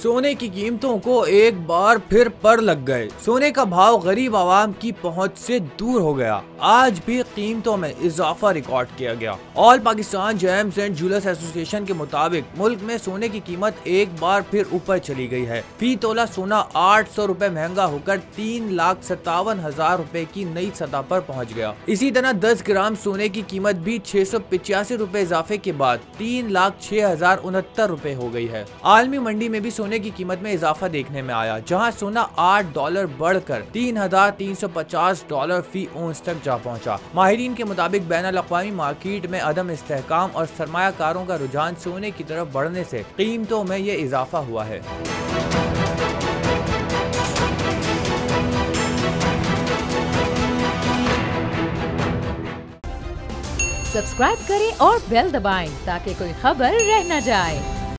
सोने की कीमतों को एक बार फिर पर लग गए। सोने का भाव गरीब आवाम की पहुंच से दूर हो गया। आज भी कीमतों में इजाफा रिकॉर्ड किया गया। All Pakistan James and jewellers association के मुताबिक मुल्क में सोने की कीमत एक बार फिर ऊपर चली गई है। फी तोला सोना 800 रुपए महंगा होकर 3,57,000 रुपए की नई सतह पर पहुँच गया। इसी तरह 10 ग्राम सोने की कीमत भी 685 रुपए इजाफे के बाद 3,06,069 रुपए हो गई है। आलमी मंडी में भी सोने की कीमत में इजाफा देखने में आया, जहां सोना $8 बढ़कर $3,350 फी औंस तक जा पहुंचा। माहिरीन के मुताबिक बैनुल अक़वामी मार्केट में अदम इस्तेहकाम और सरमायाकारों का रुझान सोने की तरफ बढ़ने से कीमतों में ये इजाफा हुआ है। सब्सक्राइब करें और बेल दबाएं ताकि कोई खबर रह न जाए।